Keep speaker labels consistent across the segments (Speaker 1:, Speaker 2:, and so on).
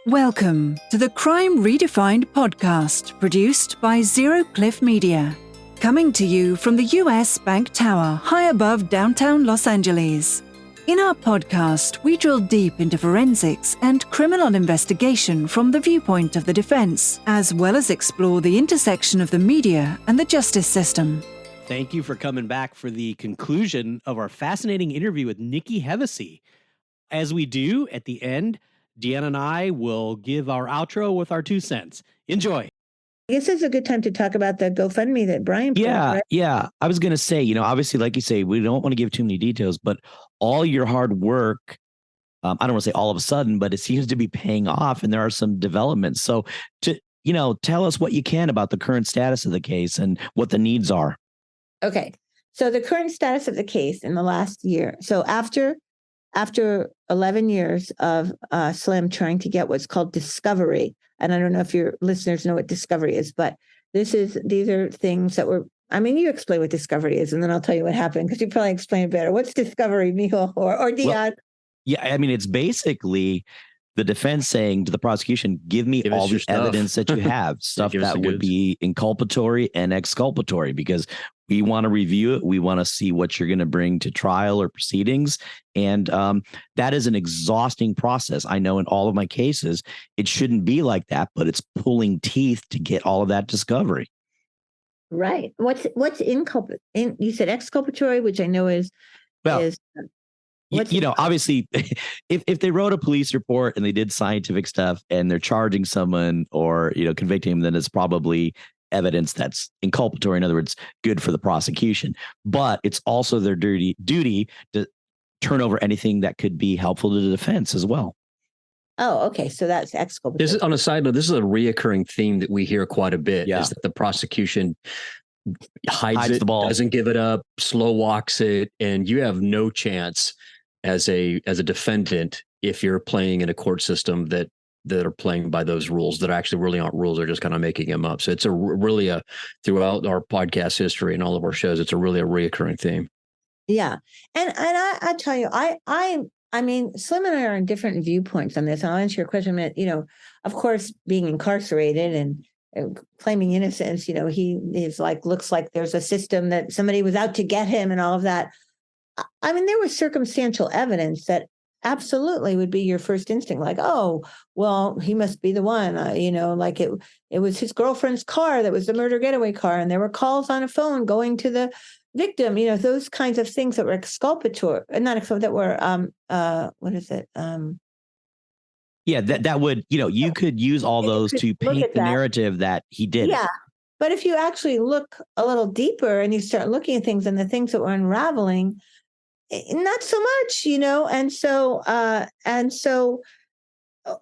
Speaker 1: Welcome to the Crime Redefined podcast, produced by Zero Cliff Media. Coming to you from the US Bank Tower, high above downtown Los Angeles. In our podcast, we drill deep into forensics and criminal investigation from the viewpoint of the defense, as well as explore the intersection of the media and the justice system.
Speaker 2: Thank you for coming back for the conclusion of our fascinating interview with Nikki Hevesy. As we do at the end, Dion and I will give our outro with our 2 cents. Enjoy.
Speaker 3: I guess it's a good time to talk about the GoFundMe that Brian put out, right?
Speaker 4: Yeah. I was going to say, obviously, like you say, we don't want to give too many details, but all your hard work, I don't want to say all of a sudden, but it seems to be paying off and there are some developments. So tell us what you can about the current status of the case and what the needs are.
Speaker 3: Okay. So the current status of the case in the last year. So after 11 years of Slim trying to get what's called discovery, and I don't know if your listeners know what discovery is, but these are things that you explain what discovery is, and then I'll tell you what happened, because you probably explain it better. What's discovery, Mehul or Dion?
Speaker 4: Well, it's basically the defense saying to the prosecution, give me all the evidence that you have, stuff that would be inculpatory and exculpatory, because we want to review it. We want to see what you're going to bring to trial or proceedings. And that is an exhausting process. I know in all of my cases, it shouldn't be like that, but it's pulling teeth to get all of that discovery.
Speaker 3: Right. What's you said exculpatory, which I know is...
Speaker 4: obviously, if they wrote a police report and they did scientific stuff and they're charging someone or, convicting him, then it's probably evidence that's inculpatory. In other words, good for the prosecution. But it's also their duty to turn over anything that could be helpful to the defense as well.
Speaker 3: Oh, okay. So that's exculpatory.
Speaker 5: This is, on a side note, this is a reoccurring theme that we hear quite a bit, is that the prosecution hides it,
Speaker 4: the ball,
Speaker 5: doesn't give it up, slow walks it, and you have no chance as a defendant if you're playing in a court system that are playing by those rules that actually really aren't rules. They're just kind of making them up. So it's really throughout our podcast history and all of our shows, it's really a reoccurring theme.
Speaker 3: Yeah. And I tell you, I mean, Slim and I are on different viewpoints on this. And I'll answer your question. Of course, being incarcerated and claiming innocence, he is looks like there's a system that somebody was out to get him and all of that. I mean, there was circumstantial evidence that absolutely would be your first instinct, like, oh, well, he must be the one, it was his girlfriend's car that was the murder getaway car, and there were calls on a phone going to the victim, those kinds of things that were exculpatory, that were, what is it?
Speaker 4: That would, you could use all those to paint the narrative that he did.
Speaker 3: Yeah. But if you actually look a little deeper and you start looking at things and the things that were unraveling, not so much, and so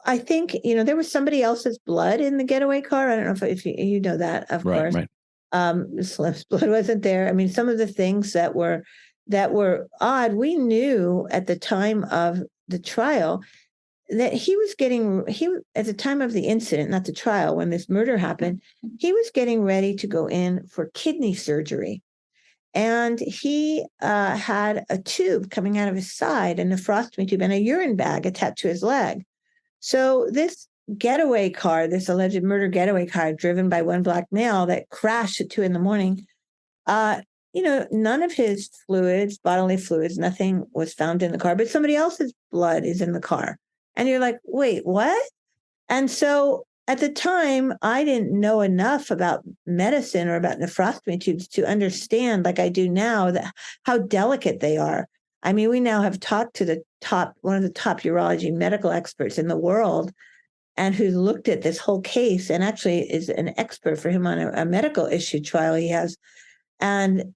Speaker 3: I think, there was somebody else's blood in the getaway car. I don't know if you know that, of course.
Speaker 4: Right.
Speaker 3: Slim's blood wasn't there. I mean, some of the things that were odd, we knew at the time of the trial that at the time of the incident, not the trial, when this murder happened, he was getting ready to go in for kidney surgery. And he had a tube coming out of his side, a nephrostomy tube, and a urine bag attached to his leg. So this getaway car, this alleged murder getaway car driven by one black male that crashed at 2 a.m, none of his fluids, bodily fluids, nothing was found in the car, but somebody else's blood is in the car. And you're like, wait, what? And so at the time, I didn't know enough about medicine or about nephrostomy tubes to understand, like I do now, how delicate they are. I mean, we now have talked to one of the top urology medical experts in the world, and who looked at this whole case and actually is an expert for him on a medical issue trial he has. And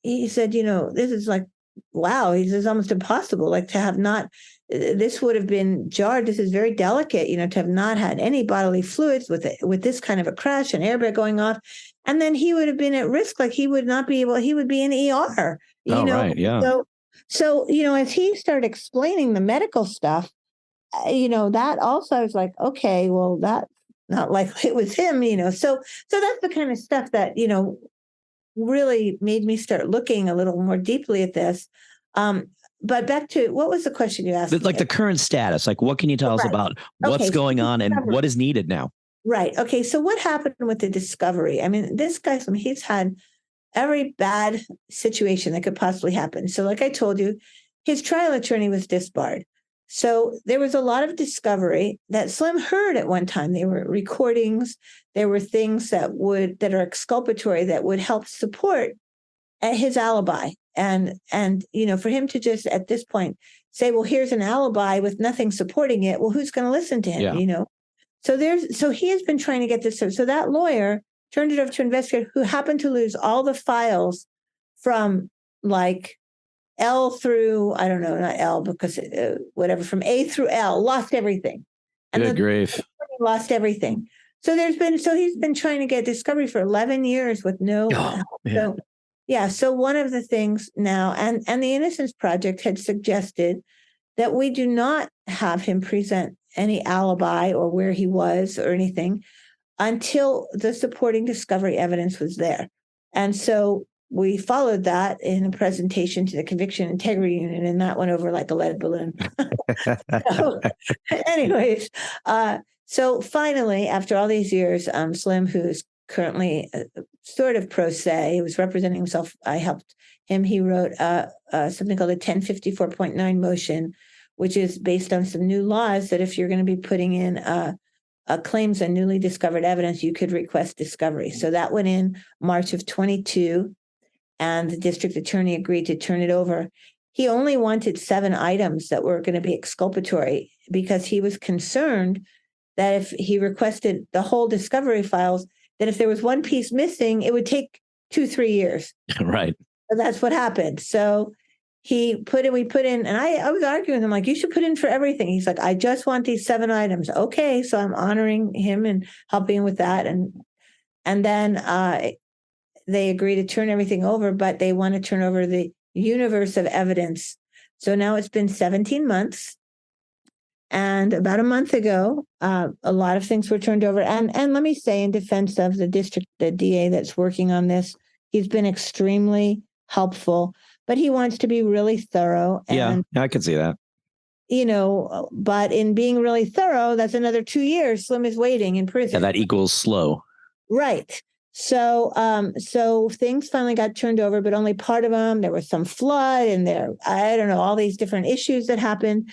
Speaker 3: he said, this is like, wow, he says, almost impossible, like to have not, this would have been jarred. This is very delicate, to have not had any bodily fluids with this kind of a crash, an airbag going off. And then he would have been at risk. Like he would not be able, he would be in ER,
Speaker 4: Right, yeah.
Speaker 3: So, as he started explaining the medical stuff, that also I was like, okay, well, that's not likely it was him, so that's the kind of stuff that, really made me start looking a little more deeply at this. but back to, what was the question you asked?
Speaker 4: Like the current status, like what can you tell us about what's going on and what is needed now?
Speaker 3: Right. Okay. So what happened with the discovery? I mean, this guy, he's had every bad situation that could possibly happen. So like I told you, his trial attorney was disbarred. So there was a lot of discovery that Slim heard at one time. There were recordings, there were things that are exculpatory that would help support his alibi. And for him to just at this point say, well, here's an alibi with nothing supporting it. Well, who's going to listen to him?
Speaker 4: Yeah.
Speaker 3: So he has been trying to get this. So that lawyer turned it over to an investigator who happened to lose all the files from like L through, I don't know, not L, because whatever, from A through L, lost everything. And
Speaker 4: Good grief.
Speaker 3: Lost everything. So he's been trying to get discovery for 11 years with no. So one of the things now, and the Innocence Project had suggested that we do not have him present any alibi or where he was or anything until the supporting discovery evidence was there. And so we followed that in a presentation to the Conviction Integrity Unit, and that went over like a lead balloon. So finally, after all these years, Slim, who's currently sort of pro se, he was representing himself. I helped him. He wrote something called a 1054.9 motion, which is based on some new laws that if you're going to be putting in claims on newly discovered evidence, you could request discovery. So that went in March of 22. And the district attorney agreed to turn it over. He only wanted 7 items that were going to be exculpatory because he was concerned that if he requested the whole discovery files, that if there was one piece missing, it would take 2-3 years.
Speaker 4: Right.
Speaker 3: So that's what happened. So we put in, and I was arguing with him, like, you should put in for everything. He's like, I just want these 7 items. Okay. So I'm honoring him and helping with that. And then they agree to turn everything over, but they want to turn over the universe of evidence. So now it's been 17 months. And about a month ago, a lot of things were turned over. And let me say, in defense of the DA that's working on this, he's been extremely helpful, but he wants to be really thorough. And,
Speaker 4: I can see that.
Speaker 3: But in being really thorough, that's another 2 years. Slim is waiting in prison.
Speaker 4: Yeah, that equals slow.
Speaker 3: Right. So things finally got turned over, but only part of them. There was some flood and I don't know, all these different issues that happened.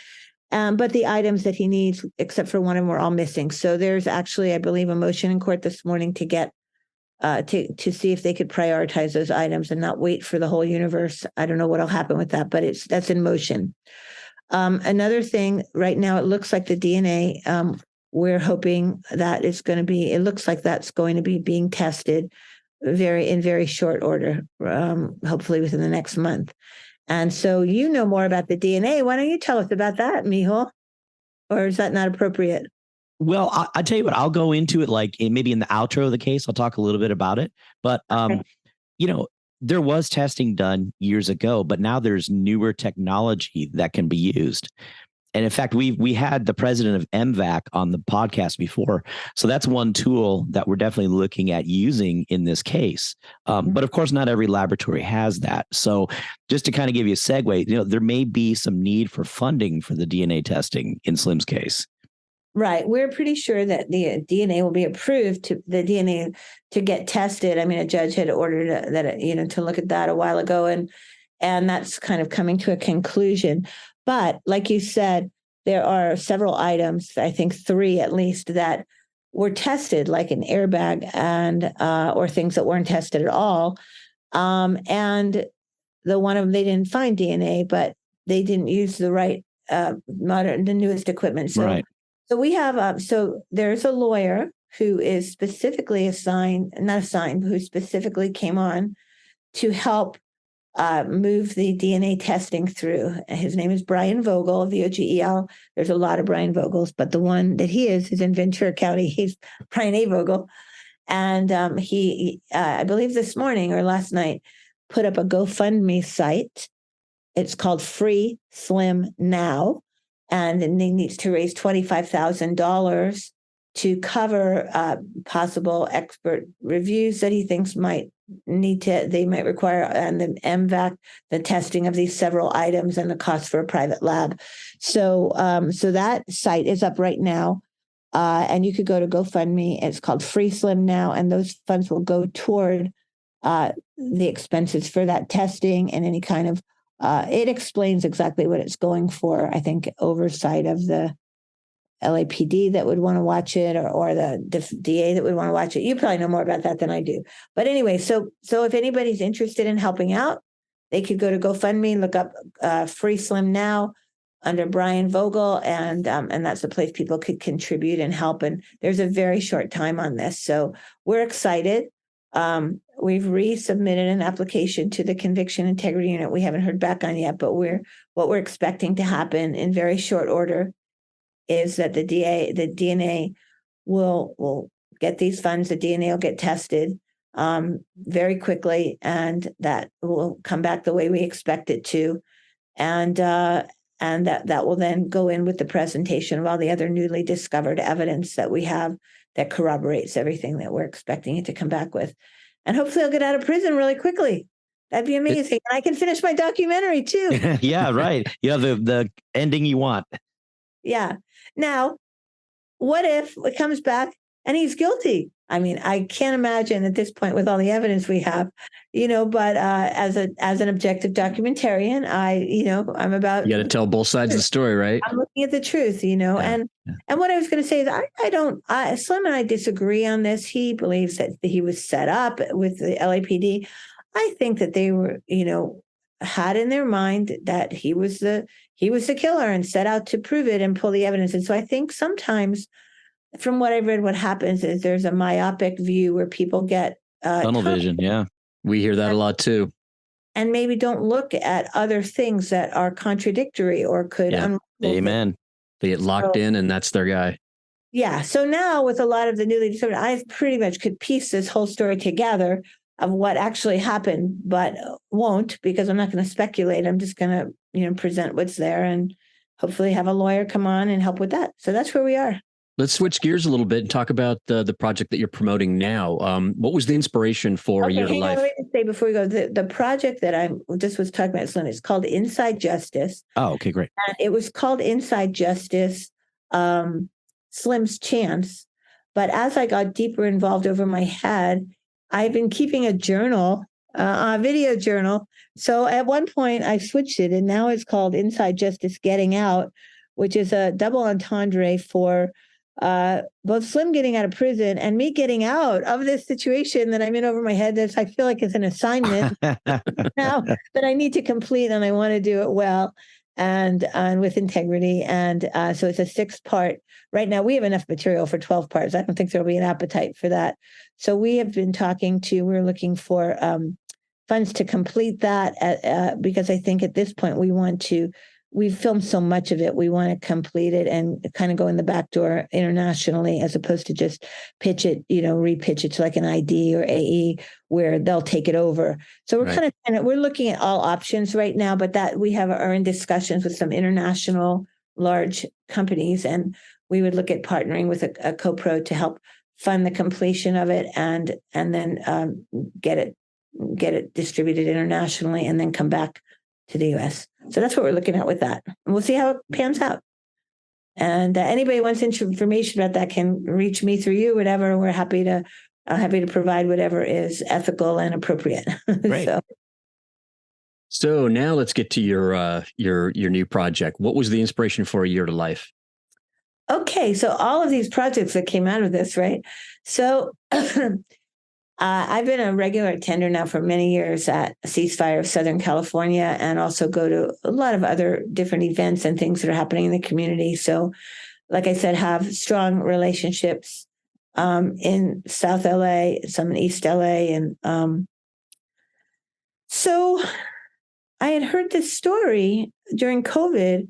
Speaker 3: But the items that he needs, except for one of them, were all missing. So there's actually, I believe, a motion in court this morning to get to see if they could prioritize those items and not wait for the whole universe. I don't know what'll happen with that, but that's in motion. Another thing right now, it looks like the DNA. We're hoping that it looks like that's going to be being tested in very short order, hopefully within the next month. And so you know more about the DNA. Why don't you tell us about that, Mehul? Or is that not appropriate?
Speaker 4: Well, I'll tell you what, I'll go into it maybe in the outro of the case. I'll talk a little bit about it. But,
Speaker 3: Okay.
Speaker 4: There was testing done years ago, but now there's newer technology that can be used. And in fact, we had the president of MVAC on the podcast before. So that's one tool that we're definitely looking at using in this case. But of course, not every laboratory has that. So just to kind of give you a segue, there may be some need for funding for the DNA testing in Slim's case.
Speaker 3: Right. We're pretty sure that the DNA will be approved to get tested. I mean, a judge had ordered to look at that a while ago, and that's kind of coming to a conclusion. But like you said, there are several items, I think 3 at least, that were tested, like an airbag and or things that weren't tested at all. And the one of them, they didn't find DNA, but they didn't use the right the newest equipment. So,
Speaker 4: right.
Speaker 3: So we have so there's a lawyer who is specifically who specifically came on to help move the DNA testing through. His name is Brian Vogel, VOGEL. There's a lot of Brian Vogels, but the one that he is in Ventura County. He's Brian A. Vogel. And he, I believe this morning or last night, put up a GoFundMe site. It's called Free Slim Now. And then he needs to raise $25,000 to cover possible expert reviews that he thinks they might require, and the MVAC, the testing of these several items and the cost for a private lab. So that site is up right now. And you could go to GoFundMe. It's called Free Slim now. And those funds will go toward the expenses for that testing and any kind of, it explains exactly what it's going for. I think oversight of the LAPD that would want to watch it, or the DA that would want to watch it. You probably know more about that than I do. But anyway, so if anybody's interested in helping out, they could go to GoFundMe, look up Free Slim Now under Brian Vogel, and that's a place people could contribute and help. And there's a very short time on this, so we're excited. We've resubmitted an application to the Conviction Integrity Unit. We haven't heard back on yet, but what we're expecting to happen in very short order is that the DNA will get these funds. The DNA will get tested very quickly, and that will come back the way we expect it to, and that will then go in with the presentation of all the other newly discovered evidence that we have that corroborates everything that we're expecting it to come back with, and hopefully I'll get out of prison really quickly. That'd be amazing. And I can finish my documentary too.
Speaker 4: Yeah, right. You have the ending you want.
Speaker 3: Yeah. Now, what if it comes back and he's guilty? I mean, I can't imagine at this point with all the evidence we have, but as an objective documentarian, I'm about.
Speaker 5: You got to tell both sides of the story, right?
Speaker 3: I'm looking at the truth, and what I was going to say is Slim and I disagree on this. He believes that he was set up with the LAPD. I think that they were, had in their mind that he was the killer and set out to prove it and pull the evidence. And so I think sometimes, from what I've read, what happens is there's a myopic view where people get
Speaker 4: tunnel vision. Yeah,
Speaker 5: we hear that a lot too,
Speaker 3: and maybe don't look at other things that are contradictory or could.
Speaker 4: Amen.
Speaker 5: They get locked in, and that's their guy.
Speaker 3: Yeah. So now, with a lot of the newly discovered, I pretty much could piece this whole story together of what actually happened, but won't, because I'm not going to speculate. I'm just going to, present what's there and hopefully have a lawyer come on and help with that. So that's where we are.
Speaker 5: Let's switch gears a little bit and talk about the project that you're promoting now. What was the inspiration for A Year to Life?
Speaker 3: Let me say before we go, the project that I just was talking about, Slim, it's called Inside Justice.
Speaker 4: Oh, okay, great.
Speaker 3: And it was called Inside Justice, Slim's Chance. But as I got deeper involved over my head, I've been keeping a journal, a video journal. So at one point I switched it, and now it's called Inside Justice Getting Out, which is a double entendre for both Slim getting out of prison and me getting out of this situation that I'm in over my head. That I feel like it's an assignment now that I need to complete, and I want to do it well and with integrity. And so it's a 6-part. Right now, we have enough material for 12 parts. I don't think there'll be an appetite for that. So we have been we're looking for funds to complete that because I think at this point we've filmed so much of it. We want to complete it and kind of go in the back door internationally, as opposed to just repitch it to like an ID or AE where they'll take it over. So we're we're looking at all options right now, but that we are in discussions with some international large companies, and we would look at partnering with a co-pro to help fund the completion of it and then get it distributed internationally and then come back to the U.S. So that's what we're looking at with that. And we'll see how it pans out. And anybody wants information about that can reach me through you, whatever. We're happy to provide whatever is ethical and appropriate.
Speaker 4: Great.
Speaker 5: So now let's get to your new project. What was the inspiration for A Year to Life?
Speaker 3: Okay, so all of these projects that came out of this, right? So I've been a regular attender now for many years at Ceasefire of Southern California, and also go to a lot of other different events and things that are happening in the community. So, like I said, have strong relationships in South LA, some in East LA. And so I had heard this story during COVID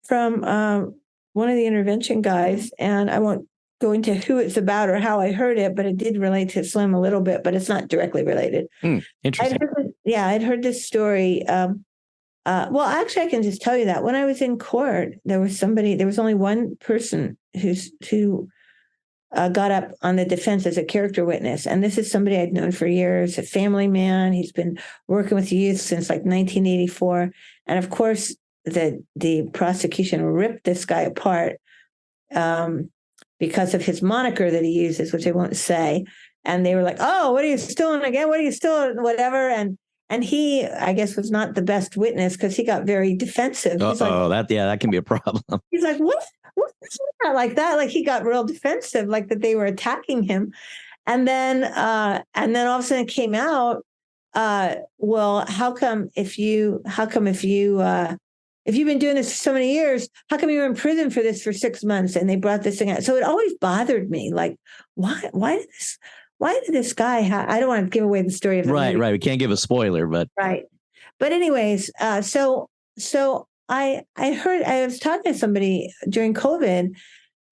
Speaker 3: from one of the intervention guys, and I won't go into who it's about or how I heard it, but it did relate to Slim a little bit, but it's not directly related.
Speaker 4: Interesting.
Speaker 3: I'd heard this story. Well, actually, I can just tell you that when I was in court, there was only one person who got up on the defense as a character witness. And this is somebody I'd known for years, a family man. He's been working with youth since like 1984. And of course, the prosecution ripped this guy apart because of his moniker that he uses, which I won't say. And they were like, "Oh, what are you stealing again? What are you stealing? Whatever." And he, I guess, was not the best witness because he got very defensive. He's like,
Speaker 4: that can be a problem.
Speaker 3: He's like, "What? What's that like that?" Like he got real defensive, like that they were attacking him. And then all of a sudden it came out. Well, how come if you've been doing this for so many years, how come you were in prison for this for 6 months? And they brought this thing out. So it always bothered me. Like, why did this guy I don't want to give away the story of the movie.
Speaker 4: Right. We can't give a spoiler, but
Speaker 3: right. But anyways, so I heard, I was talking to somebody during COVID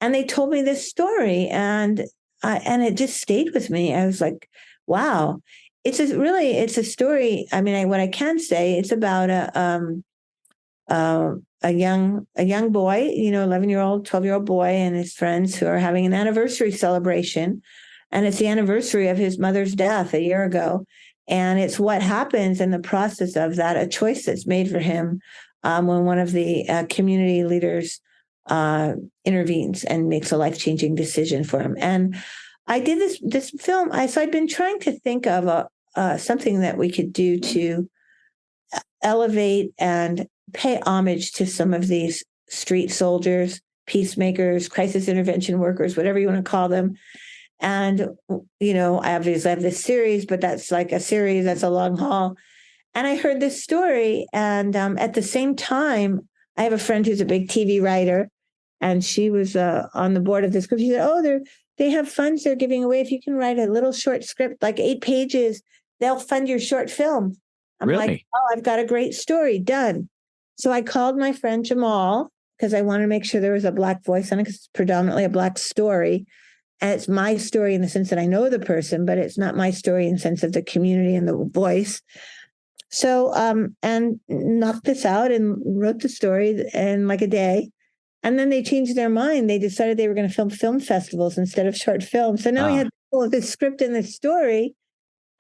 Speaker 3: and they told me this story and it just stayed with me. I was like, wow, it's a story. I mean, what I can say, it's about a young boy, 11-year-old, 12-year-old boy and his friends who are having an anniversary celebration. And it's the anniversary of his mother's death a year ago. And it's what happens in the process of that, a choice that's made for him when one of the community leaders intervenes and makes a life-changing decision for him. And I did this film. So I'd been trying to think of something that we could do to elevate and pay homage to some of these street soldiers, peacemakers, crisis intervention workers, whatever you want to call them. And, I obviously have this series, but that's like a series, that's a long haul. And I heard this story. And at the same time, I have a friend who's a big TV writer, and she was on the board of this group. She said, "Oh, they have funds they're giving away. If you can write a little short script, like 8 pages, they'll fund your short film." I'm
Speaker 4: really?
Speaker 3: Like, "Oh, I've got a great story, done." So I called my friend Jamal because I wanted to make sure there was a Black voice on it because it's predominantly a Black story. And it's my story in the sense that I know the person, but it's not my story in the sense of the community and the voice. So, and knocked this out and wrote the story in like a day. And then they changed their mind. They decided they were going to film film festivals instead of short films. So now we had this script and this story.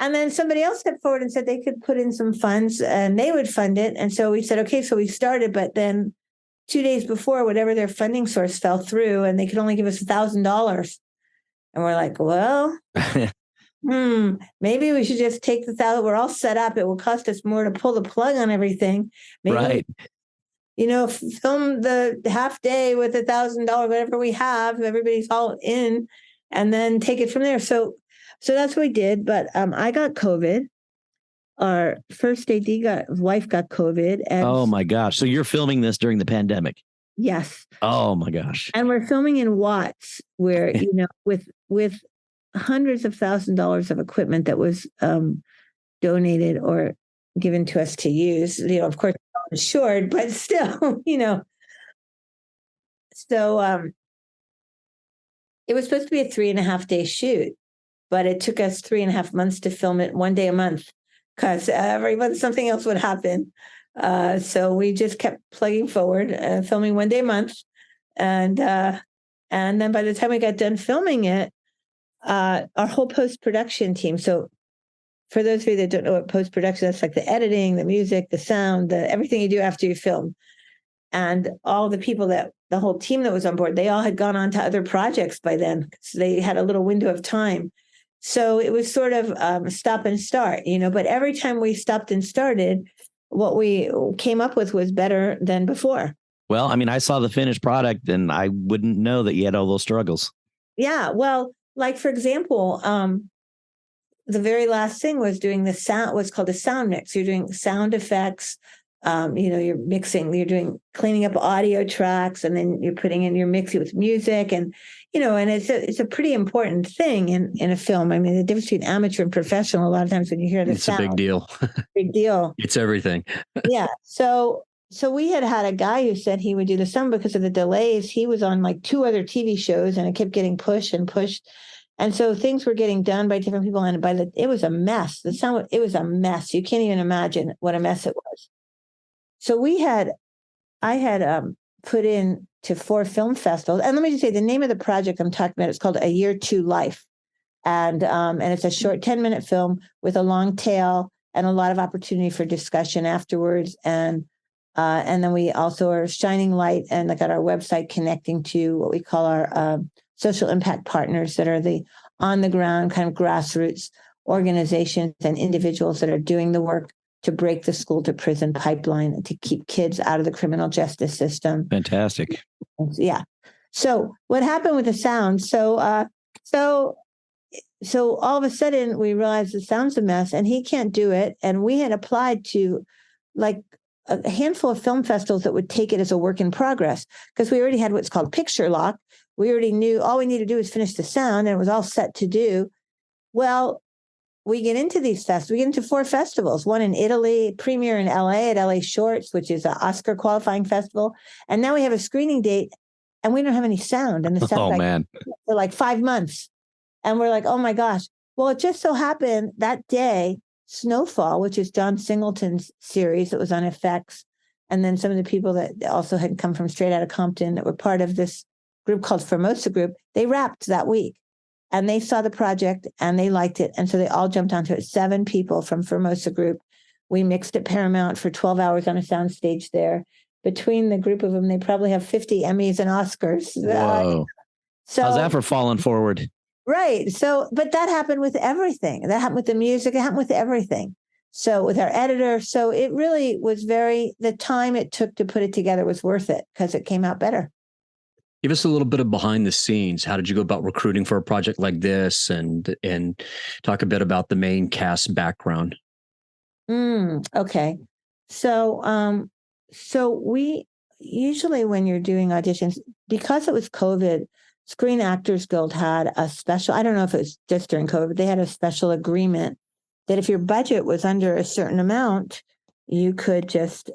Speaker 3: And then somebody else stepped forward and said they could put in some funds and they would fund it. And so we said, okay, so we started, but then 2 days before, whatever their funding source fell through and they could only give us $1,000. And we're like, well, maybe we should just take this out. We're all set up. It will cost us more to pull the plug on everything. Maybe,
Speaker 4: right.
Speaker 3: Film the half day with $1,000, whatever we have. Everybody's all in, and then take it from there. So that's what we did. But I got COVID. Our first AD wife got COVID. And
Speaker 4: oh my gosh! So you're filming this during the pandemic?
Speaker 3: Yes.
Speaker 4: Oh my gosh.
Speaker 3: And we're filming in Watts, where, with hundreds of $1,000s of equipment that was donated or given to us to use, of course, insured, but still, So it was supposed to be a 3.5-day shoot, but it took us 3.5 months to film it 1 day a month because every month something else would happen. So we just kept plugging forward, filming 1 day a month. And then by the time we got done filming it, our whole post-production team. So for those of you that don't know what post-production, that's like the editing, the music, the sound, everything you do after you film. And all the people the whole team that was on board, they all had gone on to other projects by then. So they had a little window of time. So it was sort of stop and start, but every time we stopped and started, what we came up with was better than before.
Speaker 4: Well, I mean, I saw the finished product and I wouldn't know that you had all those struggles.
Speaker 3: Yeah. Well, like, for example, the very last thing was doing the sound, what's called a sound mix. You're doing sound effects. You're mixing, cleaning up audio tracks, and then you're you're mixing with music, and and it's a pretty important thing in a film. I mean, the difference between amateur and professional, a lot of times when you hear the sound,
Speaker 5: it's a big deal.
Speaker 3: Big deal.
Speaker 5: It's everything.
Speaker 3: Yeah. So we had a guy who said he would do the sound because of the delays. He was on like 2 other TV shows, and it kept getting pushed and pushed. And so things were getting done by different people, and it was a mess. The sound, it was a mess. You can't even imagine what a mess it was. So I had put in to 4 film festivals. And let me just say, the name of the project I'm talking about is called A Year to Life. And it's a short 10-minute film with a long tail and a lot of opportunity for discussion afterwards. And then we also are shining light and got our website connecting to what we call our social impact partners that are the on-the-ground kind of grassroots organizations and individuals that are doing the work to break the school to prison pipeline, to keep kids out of the criminal justice system.
Speaker 4: Fantastic.
Speaker 3: Yeah. So what happened with the sound? So all of a sudden we realized the sound's a mess and he can't do it. And we had applied to like a handful of film festivals that would take it as a work in progress, because we already had what's called picture lock. We already knew all we needed to do was finish the sound and it was all set to do. Well, we get into these festivals. We get into 4 festivals, one in Italy, premiere in LA at LA Shorts, which is an Oscar qualifying festival. And now we have a screening date and we don't have any sound. And the sound for like 5 months. And we're like, oh my gosh. Well, it just so happened that day, Snowfall, which is John Singleton's series that was on FX, and then some of the people that also had come from Straight Outta Compton that were part of this group called Formosa Group, they wrapped that week. And they saw the project and they liked it. And so they all jumped onto it. 7 people from Formosa Group. We mixed at Paramount for 12 hours on a soundstage there. Between the group of them, they probably have 50 Emmys and Oscars.
Speaker 4: Whoa. So, how's that for falling forward?
Speaker 3: Right. So, but that happened with everything. That happened with the music. It happened with everything. So with our editor. So it really was the time it took to put it together was worth it because it came out better.
Speaker 5: Give us a little bit of behind the scenes. How did you go about recruiting for a project like this, and talk a bit about the main cast background?
Speaker 3: Okay. So we usually, when you're doing auditions, because it was COVID, Screen Actors Guild had a special, I don't know if it was just during COVID, but they had a special agreement that if your budget was under a certain amount, you could just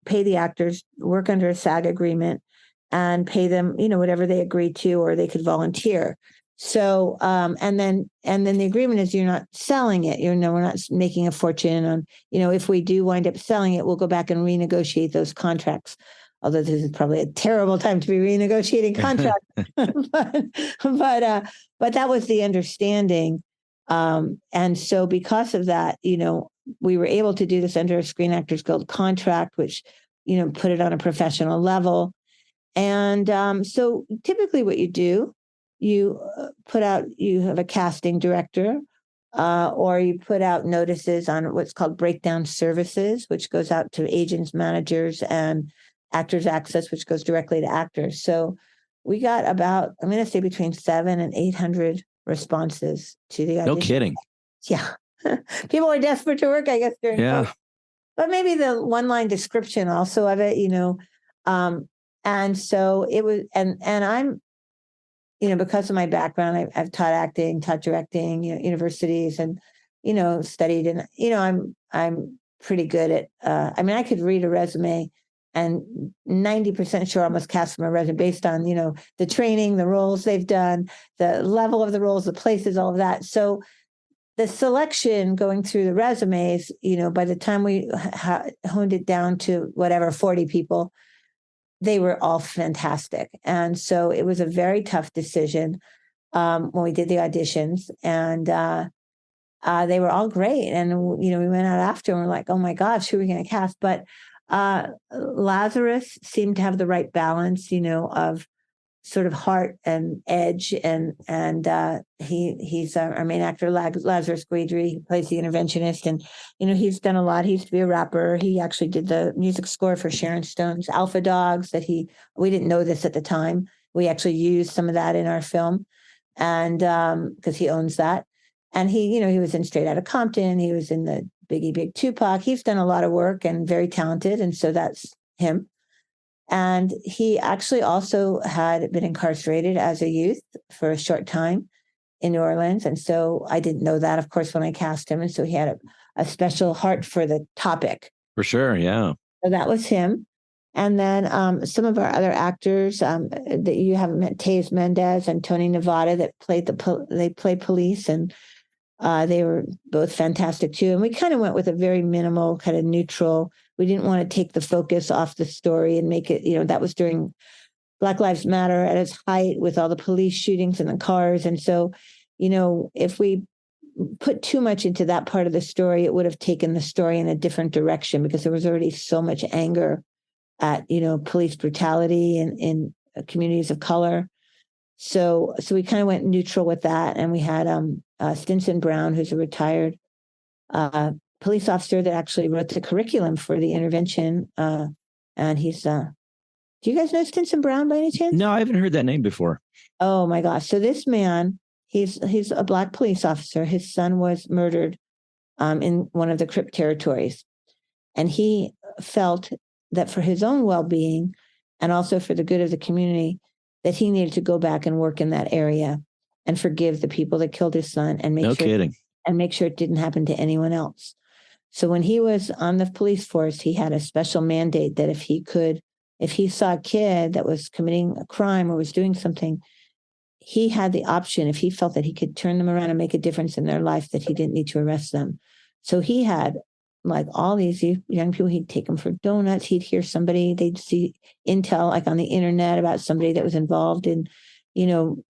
Speaker 3: pay the actors, work under a SAG agreement, and pay them, whatever they agreed to, or they could volunteer. So, and then the agreement is you're not selling it. We're not making a fortune on, if we do wind up selling it, we'll go back and renegotiate those contracts. Although this is probably a terrible time to be renegotiating contracts, but that was the understanding. And so because of that, we were able to do this under a Screen Actors Guild contract, which, put it on a professional level. And so typically what you do, you have a casting director, or you put out notices on what's called breakdown services, which goes out to agents, managers, and Actors Access, which goes directly to actors. So we got about, I'm going to say between 700 and 800 responses to the audition.
Speaker 4: No kidding.
Speaker 3: Yeah. People were desperate to work, I guess, during COVID. But maybe the one-line description also of it, and so it was, and I'm, because of my background, I've taught acting, taught directing, universities, and, studied, and, I'm pretty good at, I could read a resume and 90% sure almost cast from a resume based on, the training, the roles they've done, the level of the roles, the places, all of that. So the selection going through the resumes, by the time we honed it down to 40 people, they were all fantastic. And so it was a very tough decision when we did the auditions, and they were all great. And, we went out after and we're like, oh my gosh, who are we going to cast? But Lazarus seemed to have the right balance, of sort of heart and edge. And he's our main actor, Lazarus Guidry. He plays the interventionist, and, he's done a lot. He used to be a rapper. He actually did the music score for Sharon Stone's Alpha Dogs we didn't know this at the time. We actually used some of that in our film, and because he owns that. And he was in Straight Outta Compton. He was in the Biggie Big Tupac. He's done a lot of work and very talented. And so that's him. And he actually also had been incarcerated as a youth for a short time in New Orleans. And so I didn't know that, of course, when I cast him. And so he had a special heart for the topic.
Speaker 4: For sure, yeah.
Speaker 3: So that was him. And then some of our other actors that you haven't met, Taze Mendez and Tony Nevada, that they played police, and they were both fantastic too. And we kind of went with a very minimal, kind of neutral. We didn't want to take the focus off the story and make it, that was during Black Lives Matter at its height with all the police shootings in the cars. And so, if we put too much into that part of the story, it would have taken the story in a different direction because there was already so much anger at, police brutality in communities of color. So we kind of went neutral with that. And we had Stinson Brown, who's a retired police officer that actually wrote the curriculum for the intervention. And he's, do you guys know Stinson Brown by any chance?
Speaker 4: No, I haven't heard that name before.
Speaker 3: Oh my gosh. So this man, he's a Black police officer. His son was murdered in one of the Crip territories. And he felt that for his own well-being and also for the good of the community, that he needed to go back and work in that area and forgive the people that killed his son and make sure it didn't happen to anyone else. So when he was on the police force, he had a special mandate that if he saw a kid that was committing a crime or was doing something, he had the option, if he felt that he could turn them around and make a difference in their life, that he didn't need to arrest them. So he had like all these young people, he'd take them for donuts. He'd hear somebody, they'd see intel like on the internet about somebody that was involved in,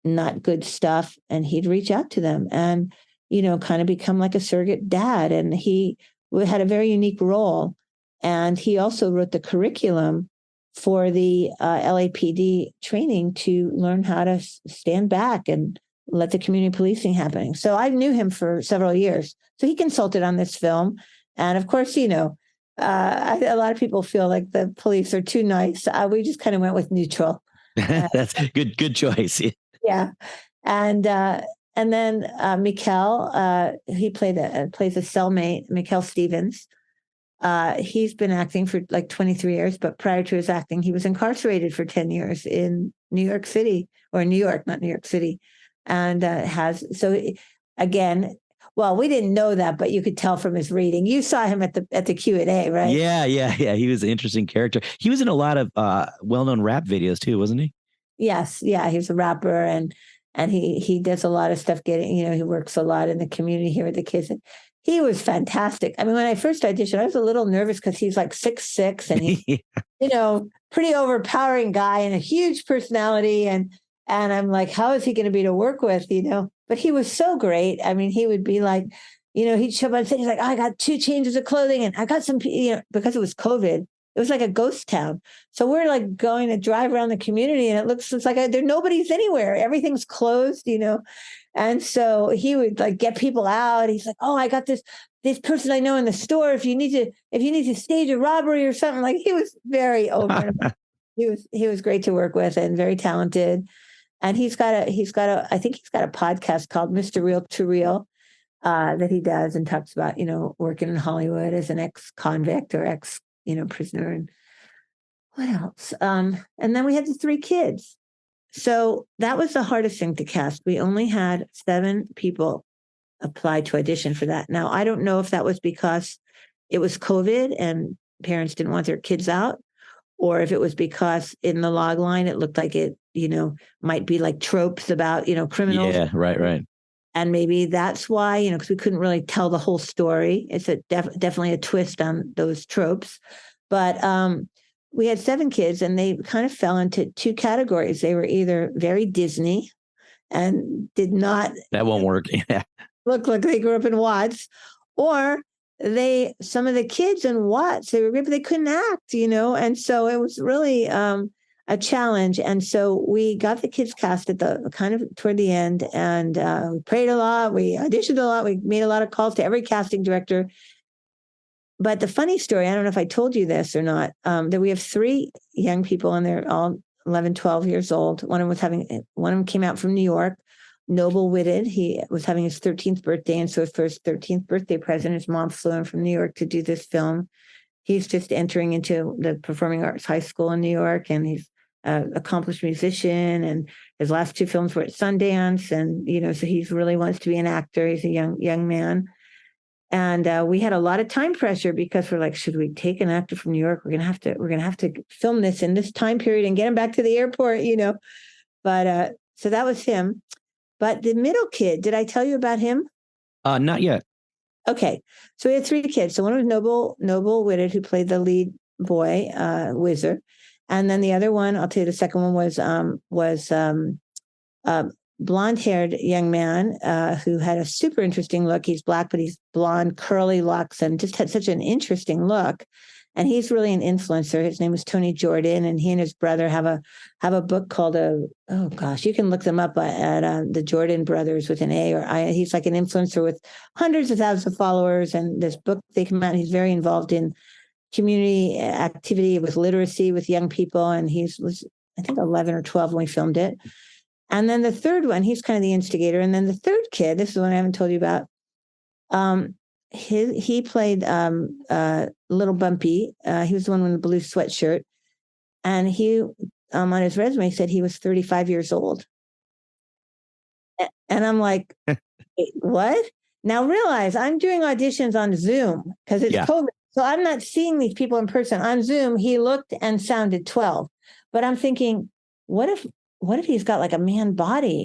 Speaker 3: not good stuff. And he'd reach out to them and, kind of become like a surrogate dad. And he had a very unique role. And he also wrote the curriculum for the LAPD training to learn how to stand back and let the community policing happening. So I knew him for several years. So he consulted on this film. And of course, a lot of people feel like the police are too nice. We just kind of went with neutral.
Speaker 4: That's good choice.
Speaker 3: Yeah. And then Mehul, he plays a cellmate, Mehul Stevens. He's been acting for like 23 years, but prior to his acting, he was incarcerated for 10 years in New York City, or New York, not New York City. And again, well, we didn't know that, but you could tell from his reading. You saw him at the Q&A, right?
Speaker 4: Yeah. He was an interesting character. He was in a lot of well-known rap videos too, wasn't he?
Speaker 3: Yes. Yeah. He was a rapper and he does a lot of stuff he works a lot in the community here with the kids. And he was fantastic. I mean, when I first auditioned, I was a little nervous because he's like 6'6" and he's, pretty overpowering guy and a huge personality. And I'm like, how is he going to be to work with, But he was so great. I mean, he would be like, he'd show up on stage, he's like, I got 2 changes of clothing and I got some, because it was COVID, it was like a ghost town. So we're like going to drive around the community and it's like nobody's anywhere. Everything's closed, And so he would like get people out. He's like, oh, I got this person I know in the store. If you need to stage a robbery or something, like he was very open. He was great to work with and very talented. And I think he's got a podcast called Mr. Real to Real that he does and talks about, working in Hollywood as an ex-convict or prisoner. And what else? And then we had the 3 kids. So that was the hardest thing to cast. We only had 7 people apply to audition for that. Now, I don't know if that was because it was COVID and parents didn't want their kids out, or if it was because in the log line, it looked like it, might be like tropes about, criminals.
Speaker 4: Yeah, right.
Speaker 3: And maybe that's why, because we couldn't really tell the whole story. It's definitely a twist on those tropes. But we had 7 kids and they kind of fell into 2 categories. They were either very Disney and did not.
Speaker 4: That won't work. Yeah.
Speaker 3: Look like they grew up in Watts, or some of the kids in Watts, they were great, but they couldn't act, and so it was really a challenge. And so we got the kids cast at the kind of toward the end, and we prayed a lot, we auditioned a lot, we made a lot of calls to every casting director. But the funny story, I don't know if I told you this or not, that we have 3 young people and they're all 11, 12 years old. One of them came out from New York, noble-witted. He was having his 13th birthday. And so for his 13th birthday present, his mom flew him from New York to do this film. He's just entering into the Performing Arts High School in New York, and he's an accomplished musician. And his last 2 films were at Sundance. And, so he really wants to be an actor. He's a young man. And we had a lot of time pressure because we're like, should we take an actor from New York? We're gonna have to film this in this time period and get him back to the airport, But so that was him. But the middle kid, did I tell you about him?
Speaker 4: Not yet.
Speaker 3: Okay, so we had 3 kids. So one was noble-witted, who played the lead boy, Whizzer, And then the other one, I'll tell you, the second one was a blonde-haired young man who had a super interesting look. He's Black, but he's blonde, curly locks, and just had such an interesting look. And he's really an influencer. His name is Tony Jordan, and he and his brother have a book called oh gosh, you can look them up at the Jordan Brothers with an A or I. He's like an influencer with hundreds of thousands of followers, and this book they come out. He's very involved in community activity with literacy with young people, and he was I think 11 or 12 when we filmed it. And then the third one, he's kind of the instigator. And then the third kid, this is the one I haven't told you about. He played Little Bumpy. He was the one with the blue sweatshirt. And he, on his resume, said he was 35 years old. And I'm like, what? Now realize I'm doing auditions on Zoom because it's COVID. So I'm not seeing these people in person. On Zoom, he looked and sounded 12. But I'm thinking, what if he's got like a man body?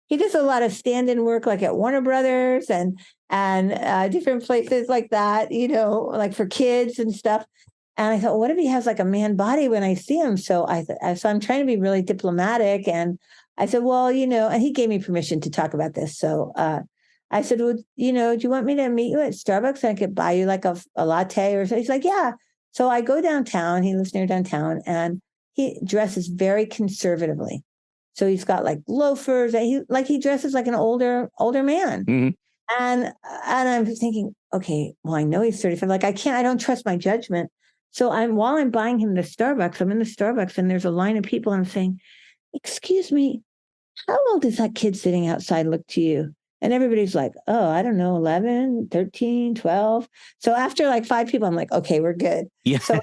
Speaker 3: He does a lot of stand-in work, like at Warner Brothers and different places like that, like for kids and stuff. And I thought, what if he has like a man body when I see him? So so I'm trying to be really diplomatic. And I said, well, and he gave me permission to talk about this. So I said, well, do you want me to meet you at Starbucks and I could buy you like a latte or something? He's like, yeah. So I go downtown. He lives near downtown, and he dresses very conservatively. So he's got like loafers. He dresses like an older man.
Speaker 4: Mm-hmm.
Speaker 3: And I'm thinking, okay, well, I know he's 35. Like I don't trust my judgment. So while I'm buying him the Starbucks, I'm in the Starbucks and there's a line of people. And I'm saying, excuse me, how old does that kid sitting outside look to you? And everybody's like, oh, I don't know, 11, 13, 12. So after like 5 people, I'm like, okay, we're good.
Speaker 4: Yeah.
Speaker 3: So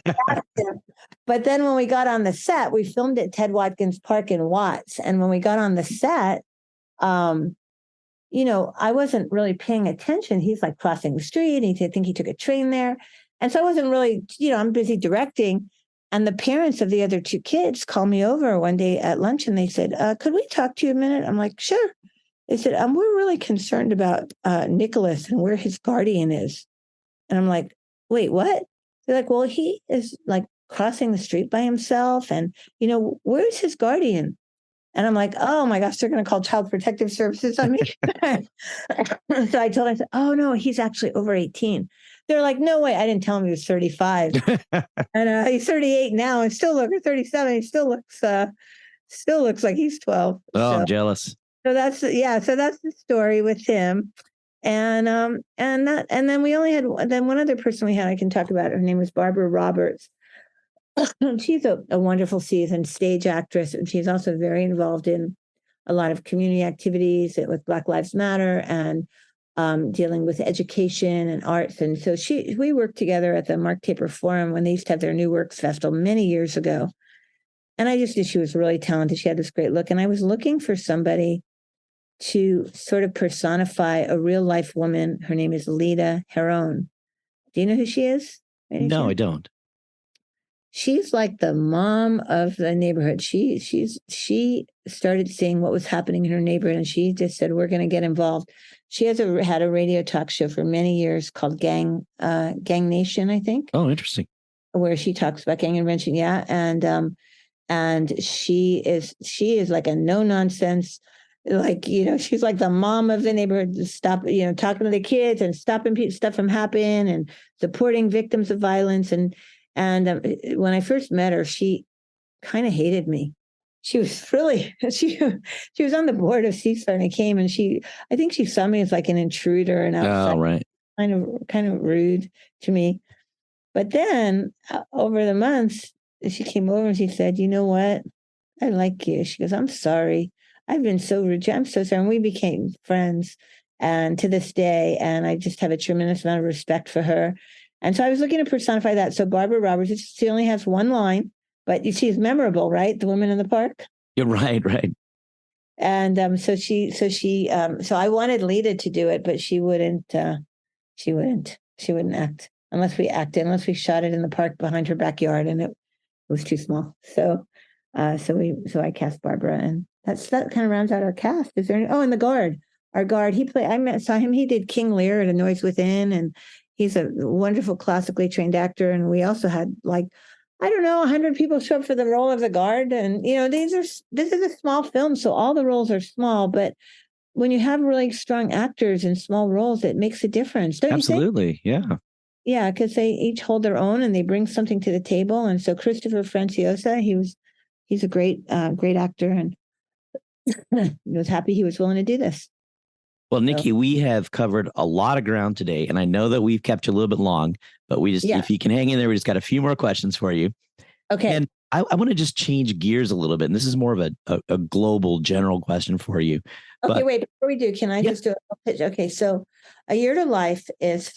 Speaker 3: but then when we got on the set, we filmed at Ted Watkins Park in Watts. And when we got on the set, I wasn't really paying attention. He's like crossing the street. I think he took a train there. And so I wasn't really, I'm busy directing. And the parents of the other 2 kids called me over one day at lunch and they said, could we talk to you a minute? I'm like, sure. They said, we're really concerned about Nicholas and where his guardian is. And I'm like, wait, what? They're like, well, he is like crossing the street by himself. And, where's his guardian? And I'm like, oh my gosh, they're going to call Child Protective Services on me. So I told them, I said, oh no, he's actually over 18. They're like, no way. I didn't tell him he was 35. And he's 38 now and still looks 37. He still looks like he's 12.
Speaker 4: Oh, I'm jealous.
Speaker 3: So that's the story with him. And then we only had one other person we had I can talk about. Her name was Barbara Roberts. She's a wonderful seasoned stage actress, and she's also very involved in a lot of community activities with Black Lives Matter and dealing with education and arts. And so we worked together at the Mark Taper Forum when they used to have their New Works Festival many years ago. And I just knew she was really talented. She had this great look. And I was looking for somebody to sort of personify a real life woman. Her name is Lita Heron. Do you know who she is?
Speaker 4: No, I don't.
Speaker 3: She's like the mom of the neighborhood. She started seeing what was happening in her neighborhood, and she just said, we're going to get involved. She had a radio talk show for many years called Gang Nation, I think.
Speaker 4: Oh, interesting.
Speaker 3: Where she talks about gang intervention. Yeah. And she is like a no nonsense, like, she's like the mom of the neighborhood, talking to the kids and stopping stuff from happening and supporting victims of violence. And when I first met her, she kind of hated me. She was really, she was on the board of CSAR, and I came and I think she saw me as like an intruder and outside,
Speaker 4: right.
Speaker 3: kind of rude to me. But then over the months, she came over and she said, you know what? I like you. She goes, I'm sorry. I've been so rude. I'm so sorry. And we became friends, and to this day, and I just have a tremendous amount of respect for her. And so I was looking to personify that. So Barbara Roberts, she only has one line, but she's memorable, right? The woman in the park.
Speaker 4: You're right.
Speaker 3: And so I wanted Lita to do it, but she wouldn't act unless we shot it in the park behind her backyard, and it was too small. So I cast Barbara, and that kind of rounds out our cast. Is there and the guard, our guard, saw him. He did King Lear at A Noise Within, and he's a wonderful classically trained actor. And we also had like I don't know, 100 people show up for the role of the guard. And, this is a small film, so all the roles are small. But when you have really strong actors in small roles, it makes a difference. Don't
Speaker 4: Absolutely.
Speaker 3: You think?
Speaker 4: Yeah.
Speaker 3: Yeah, because they each hold their own and they bring something to the table. And so Christopher Franciosa, he's a great actor, and I was happy he was willing to do this.
Speaker 4: Well, Nikki, we have covered a lot of ground today, and I know that we've kept you a little bit long, but if you can hang in there, we just got a few more questions for you.
Speaker 3: Okay.
Speaker 4: And I want to just change gears a little bit. And this is more of a global general question for you.
Speaker 3: Okay, wait, before we do, can I just do a pitch? Okay, so A Year to Life is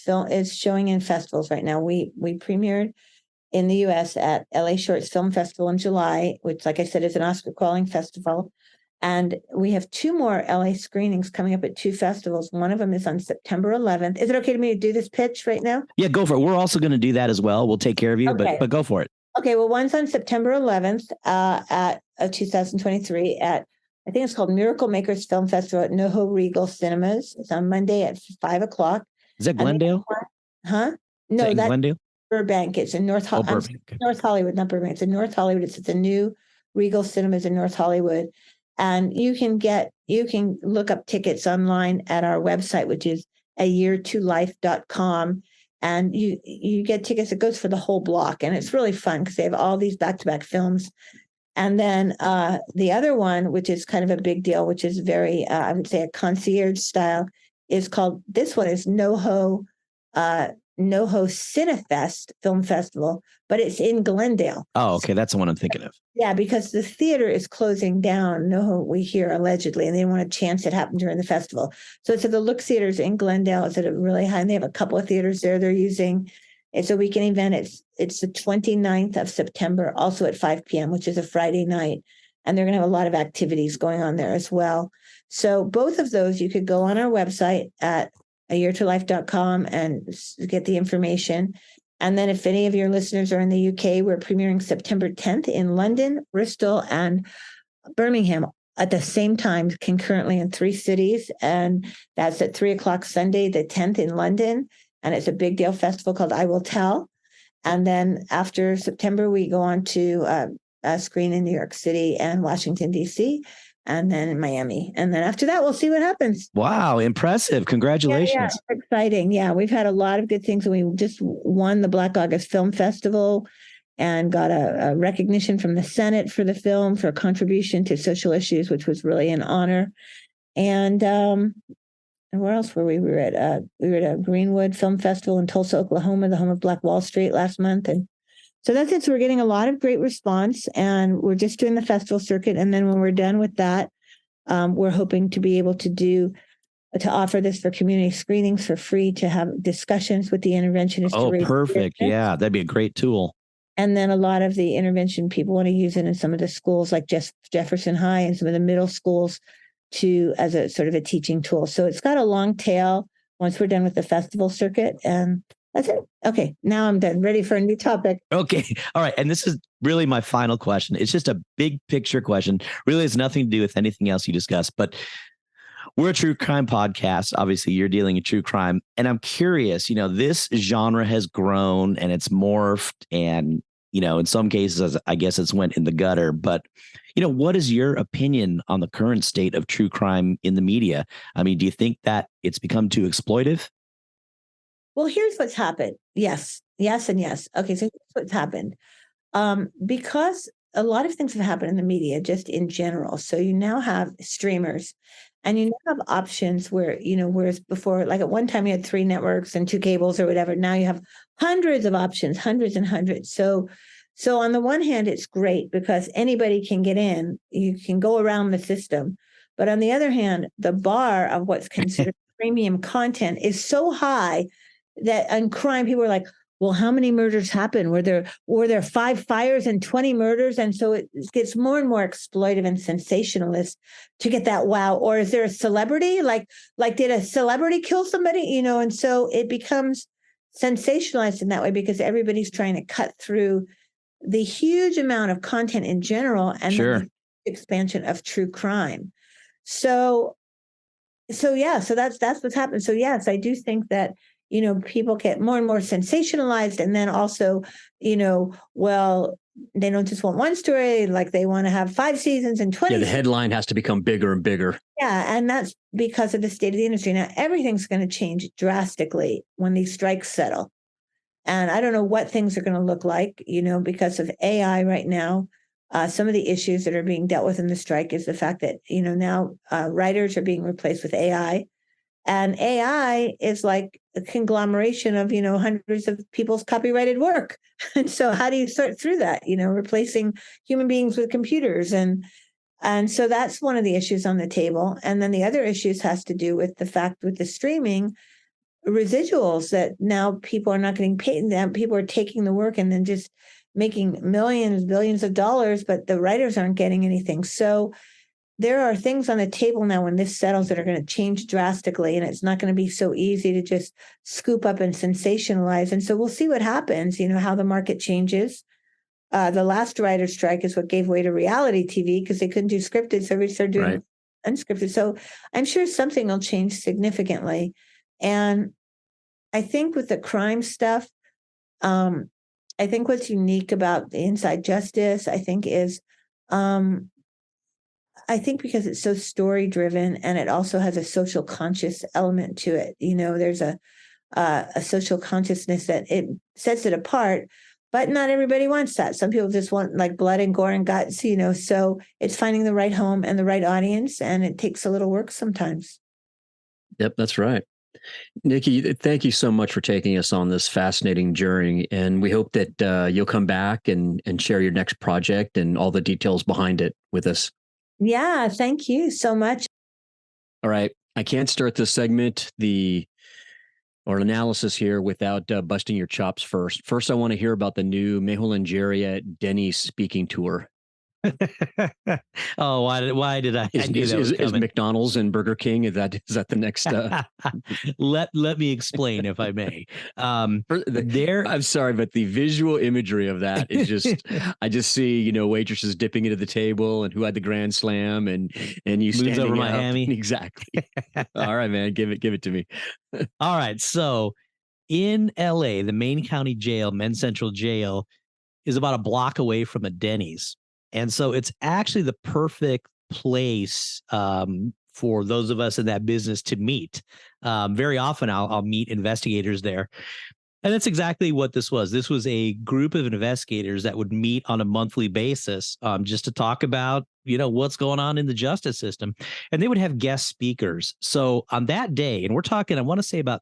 Speaker 3: showing in festivals right now. We premiered in the US at LA Shorts Film Festival in July, which, like I said, is an Oscar-calling festival. And we have 2 more LA screenings coming up at 2 festivals. One of them is on September 11th. Is it okay to me to do this pitch right now?
Speaker 4: Yeah, go for it. We're also going to do that as well. We'll take care of you,
Speaker 3: okay.
Speaker 4: but go for it.
Speaker 3: Okay, well, one's on September 11th at 2023 at, I think it's called Miracle Makers Film Festival at NoHo Regal Cinemas. It's on Monday at 5:00.
Speaker 4: Is that Glendale?
Speaker 3: Huh? No,
Speaker 4: that's
Speaker 3: Glendale? Burbank. It's in North Hollywood. North Hollywood, not Burbank. It's in North Hollywood. It's the new Regal Cinemas in North Hollywood. And you can look up tickets online at our website, which is ayeartolife.com. And you get tickets. It goes for the whole block. And it's really fun because they have all these back-to-back films. And then the other one, which is kind of a big deal, which is very, I would say, a concierge style, is called, this one is NoHo Cinefest Film Festival, but it's in Glendale.
Speaker 4: Oh, okay. That's the one I'm thinking of.
Speaker 3: Yeah, because the theater is closing down. NoHo, we hear allegedly, and they want to chance it happen during the festival. So it's at the Look Theaters in Glendale. It's at a really high, and they have a couple of theaters there they're using. It's a weekend event. It's the 29th of September, also at 5 p.m., which is a Friday night. And they're going to have a lot of activities going on there as well. So both of those, you could go on our website at ayeartolife.com and get the information. And then if any of your listeners are in the UK, we're premiering September 10th in London, Bristol, and Birmingham at the same time, concurrently in 3 cities. And that's at 3:00 Sunday, the 10th in London. And it's a big deal festival called I Will Tell. And then after September, we go on to a screen in New York City and Washington, D.C., and then in Miami. And then after that, we'll see what happens.
Speaker 4: Wow, impressive. Congratulations.
Speaker 3: Yeah, it's exciting. Yeah, we've had a lot of good things. We just won the Black August Film Festival and got a recognition from the Senate for the film for a contribution to social issues, which was really an honor. And where else were we? We were at a Greenwood Film Festival in Tulsa, Oklahoma, the home of Black Wall Street, last month. And so that's it. So we're getting a lot of great response, and we're just doing the festival circuit. And then when we're done with that, we're hoping to be able to offer this for community screenings for free, to have discussions with the interventionists.
Speaker 4: Oh, perfect. Yeah, that'd be a great tool.
Speaker 3: And then a lot of the intervention people want to use it in some of the schools like Jefferson High and some of the middle schools as a sort of a teaching tool. So it's got a long tail once we're done with the festival circuit. And that's it. Okay, now I'm done. Ready for a new topic.
Speaker 4: Okay. All right. And this is really my final question. It's just a big picture question. Really has nothing to do with anything else you discussed, but we're a true crime podcast. Obviously, you're dealing in true crime. And I'm curious, this genre has grown and it's morphed, and, in some cases, I guess it's went in the gutter. But, what is your opinion on the current state of true crime in the media? I mean, do you think that it's become too exploitive?
Speaker 3: Well, here's what's happened. Yes, and yes. Okay, so here's what's happened. Because a lot of things have happened in the media, just in general. So you now have streamers, and you now have options where, whereas before, like at one time you had 3 networks and 2 cables or whatever. Now you have hundreds of options, hundreds and hundreds. So on the one hand, it's great because anybody can get in. You can go around the system. But on the other hand, the bar of what's considered premium content is so high that on crime, people are like, well, how many murders happened? Were there 5 fires and 20 murders? And so it gets more and more exploitive and sensationalist to get that wow. Or is there a celebrity? Like did a celebrity kill somebody? And so it becomes sensationalized in that way because everybody's trying to cut through the huge amount of content in general and the expansion of true crime. So yeah, so that's what's happened. So yes, I do think that, people get more and more sensationalized. And then also, well, they don't just want one story, like they want to have 5 seasons and 20.
Speaker 5: Yeah, the headline has to become bigger and bigger.
Speaker 3: Yeah, and that's because of the state of the industry. Now, everything's going to change drastically when these strikes settle. And I don't know what things are going to look like, because of AI right now. Some of the issues that are being dealt with in the strike is the fact that, now writers are being replaced with AI. And AI is like a conglomeration of, hundreds of people's copyrighted work. And so how do you sort through that, replacing human beings with computers? And so that's one of the issues on the table. And then the other issues has to do with the fact with the streaming residuals that now people are not getting paid. That people are taking the work and then just making millions, billions of dollars, but the writers aren't getting anything. So there are things on the table now when this settles that are going to change drastically, and it's not going to be so easy to just scoop up and sensationalize. And so we'll see what happens, how the market changes. The last writer's strike is what gave way to reality TV because they couldn't do scripted, so we started doing unscripted. So I'm sure something will change significantly. And I think with the crime stuff, I think what's unique about the Inside Justice, I think is, I think because it's so story driven and it also has a social conscious element to it. There's a social consciousness that it sets it apart, but not everybody wants that. Some people just want like blood and gore and guts, so it's finding the right home and the right audience, and it takes a little work sometimes.
Speaker 5: Yep, that's right. Nikki, thank you so much for taking us on this fascinating journey. And we hope that you'll come back and share your next project and all the details behind it with us.
Speaker 3: Yeah, thank you so much.
Speaker 5: All right. I can't start this segment, or analysis here without busting your chops first. First, I want to hear about the new Mehul Anjaria Denny's speaking tour.
Speaker 4: Oh, why did I?
Speaker 5: Is McDonald's and Burger King? Is that the next?
Speaker 4: Let me explain, if I may.
Speaker 5: I'm sorry, but the visual imagery of that is just. I just see waitresses dipping into the table and who had the grand slam and you
Speaker 4: moves over Miami.
Speaker 5: Exactly. All right, man, give it to me.
Speaker 4: All right, so in LA, the Main County Jail, Men's Central Jail, is about a block away from a Denny's. And so it's actually the perfect place for those of us in that business to meet. Very often I'll meet investigators there. And that's exactly what this was. This was a group of investigators that would meet on a monthly basis just to talk about, what's going on in the justice system. And they would have guest speakers. So on that day, and we're talking, I want to say about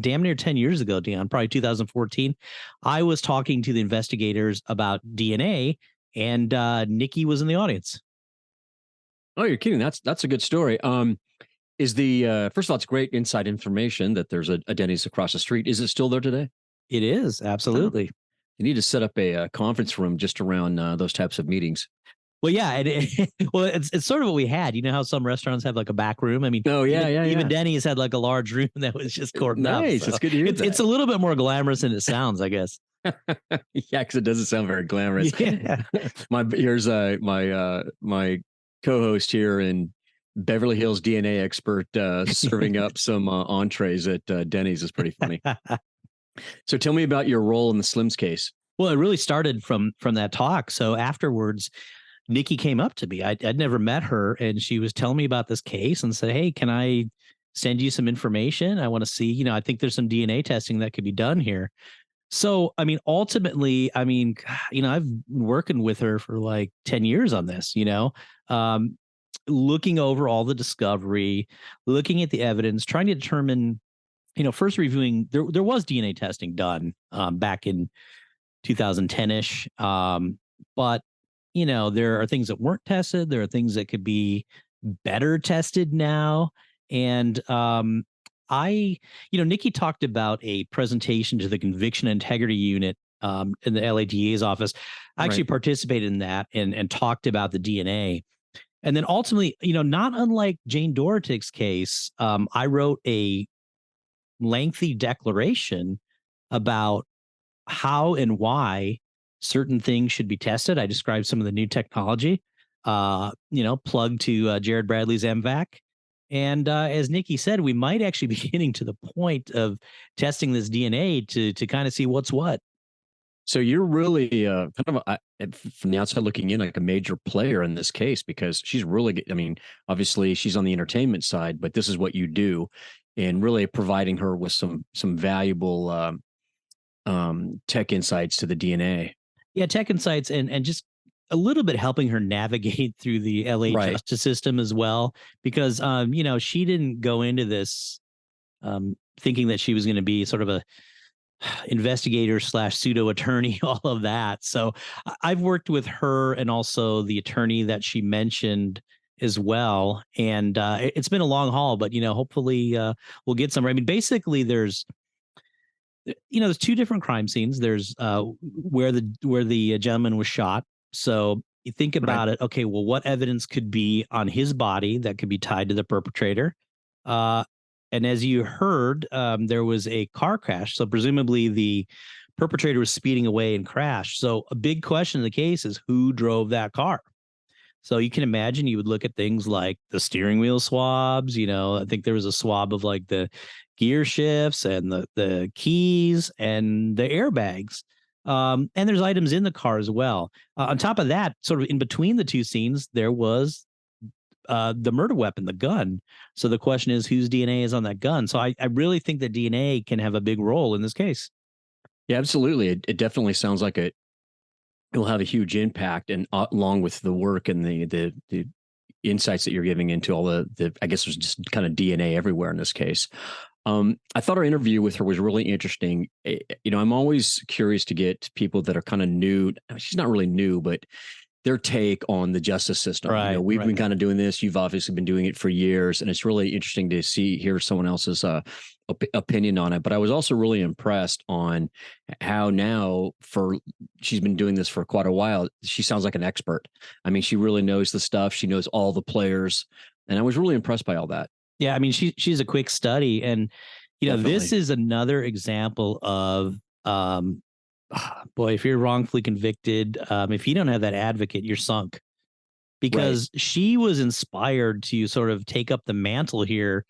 Speaker 4: damn near 10 years ago, Dion, probably 2014, I was talking to the investigators about DNA. And Nikki was in the audience.
Speaker 5: Oh, you're kidding. That's a good story. Is the first of all, it's great inside information that there's a Denny's across the street. Is it still there today?
Speaker 4: It is, absolutely.
Speaker 5: You need to set up a conference room just around those types of meetings.
Speaker 4: Well, yeah, it's sort of what we had. You know how some restaurants have like a back room? I mean, even Denny's had like a large room that was just cordoned up.
Speaker 5: Nice, so it's good to hear that.
Speaker 4: It's a little bit more glamorous than it sounds, I guess.
Speaker 5: Yeah, because it doesn't sound very glamorous.
Speaker 4: Yeah.
Speaker 5: Here's my co-host here and Beverly Hills DNA expert serving up some entrees at Denny's is pretty funny. So tell me about your role in the Slims case.
Speaker 4: Well, it really started from that talk. So afterwards, Nikki came up to me. I'd never met her, and she was telling me about this case and said, "Hey, can I send you some information? I want to see, I think there's some DNA testing that could be done here." So, ultimately, I've been working with her for like 10 years on this, looking over all the discovery, looking at the evidence, trying to determine, first reviewing, there was DNA testing done back in 2010-ish. But, there are things that weren't tested. There are things that could be better tested now. And Nikki talked about a presentation to the Conviction Integrity Unit in the LADA's office. I actually participated in that and talked about the DNA. And then ultimately, not unlike Jane Dorotich's case, I wrote a lengthy declaration about how and why certain things should be tested. I described some of the new technology, plugged to Jared Bradley's MVAC.
Speaker 2: And as Nikki said, we might actually be getting to the point of testing this DNA to kind of see what's what.
Speaker 5: So you're really kind of from the outside looking in, like a major player in this case, because she's really, I mean, obviously she's on the entertainment side, but this is what you do, and really providing her with some valuable tech insights to the DNA.
Speaker 2: Yeah, tech insights and just a little bit helping her navigate through the LA justice system as well, because she didn't go into this thinking that she was going to be sort of a investigator / pseudo attorney, all of that. So I've worked with her and also the attorney that she mentioned as well. And it's been a long haul, but, hopefully we'll get somewhere. I mean, basically there's two different crime scenes. There's where the gentleman was shot. So you think about it. Okay, well, what evidence could be on his body that could be tied to the perpetrator? And as you heard, there was a car crash. So presumably the perpetrator was speeding away and crashed. So a big question in the case is who drove that car? So you can imagine you would look at things like the steering wheel swabs. I think there was a swab of like the gear shifts and the keys and the airbags. And there's items in the car as well. On top of that, sort of in between the two scenes, there was the murder weapon, the gun. So the question is, whose DNA is on that gun? So I really think that DNA can have a big role in this case.
Speaker 5: Yeah, absolutely. It definitely sounds like it will have a huge impact, and along with the work and the insights that you're giving into all the I guess there's just kind of DNA everywhere in this case. I thought our interview with her was really interesting. I'm always curious to get people that are kind of new. She's not really new, but their take on the justice system.
Speaker 2: Right,
Speaker 5: we've been kind of doing this. You've obviously been doing it for years, and it's really interesting to hear someone else's opinion on it. But I was also really impressed on how now, she's been doing this for quite a while, she sounds like an expert. I mean, she really knows the stuff. She knows all the players, and I was really impressed by all that.
Speaker 2: Yeah, I mean, she's a quick study, and this is another example of boy, if you're wrongfully convicted, if you don't have that advocate, you're sunk, because she was inspired to sort of take up the mantle here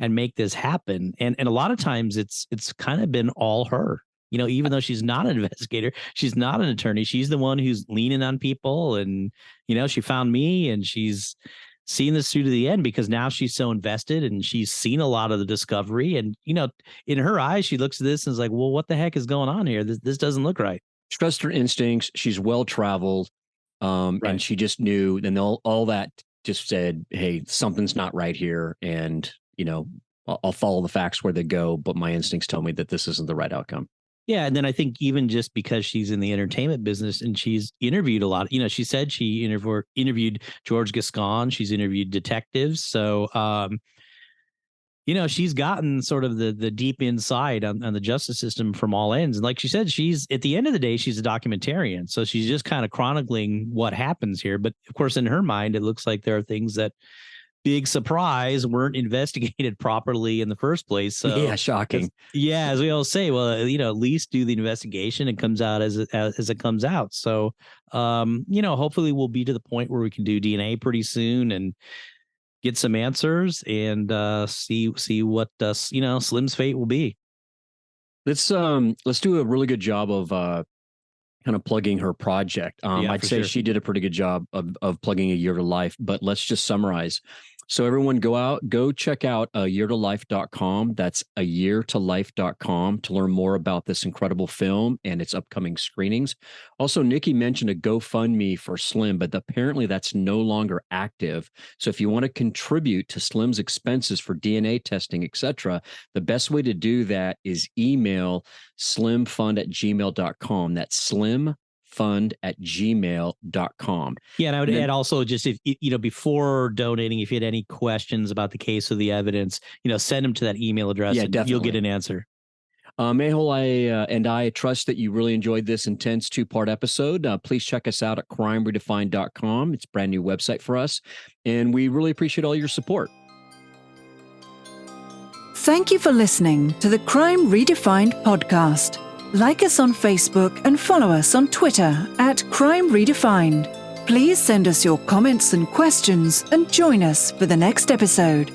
Speaker 2: and make this happen. And a lot of times it's kind of been all her, even though she's not an investigator, she's not an attorney. She's the one who's leaning on people. And, she found me, and she's seen this through to the end because now she's so invested and she's seen a lot of the discovery. And, in her eyes, she looks at this and is like, well, what the heck is going on here? This doesn't look right.
Speaker 5: She trusts her instincts. She's well-traveled. And she just knew, and all that just said, hey, something's not right here. And, I'll follow the facts where they go, but my instincts tell me that this isn't the right outcome.
Speaker 2: Yeah. And then I think even just because she's in the entertainment business and she's interviewed a lot, she said she interviewed George Gascon. She's interviewed detectives. So, she's gotten sort of the deep inside on the justice system from all ends. And like she said, she's at the end of the day, she's a documentarian. So she's just kind of chronicling what happens here. But of course, in her mind, it looks like there are things that, big surprise, weren't investigated properly in the first place. So
Speaker 5: yeah, shocking.
Speaker 2: Yeah, as we all say, well, at least do the investigation. It comes out as it comes out. So, hopefully we'll be to the point where we can do DNA pretty soon and get some answers and see what Slim's fate will be.
Speaker 5: Let's do a really good job of kind of plugging her project. I'd say she did a pretty good job of plugging A Year to Life, but let's just summarize. So everyone go check out ayeartolife.com. That's ayeartolife.com to learn more about this incredible film and its upcoming screenings. Also, Nikki mentioned a GoFundMe for Slim, but apparently that's no longer active. So if you want to contribute to Slim's expenses for DNA testing, etc., the best way to do that is email slimfund@gmail.com. That's slimfund@gmail.com.
Speaker 2: Yeah, and I would add also, just if before donating, if you had any questions about the case or the evidence, send them to that email address.
Speaker 5: Yeah,
Speaker 2: and
Speaker 5: definitely.
Speaker 2: You'll get an answer.
Speaker 5: Mehul, I trust that you really enjoyed this intense 2-part episode. Please check us out at crimeredefined.com. It's a brand new website for us, and we really appreciate all your support.
Speaker 1: Thank you for listening to the Crime Redefined podcast. Like us on Facebook and follow us on Twitter at Crime Redefined. Please send us your comments and questions and join us for the next episode.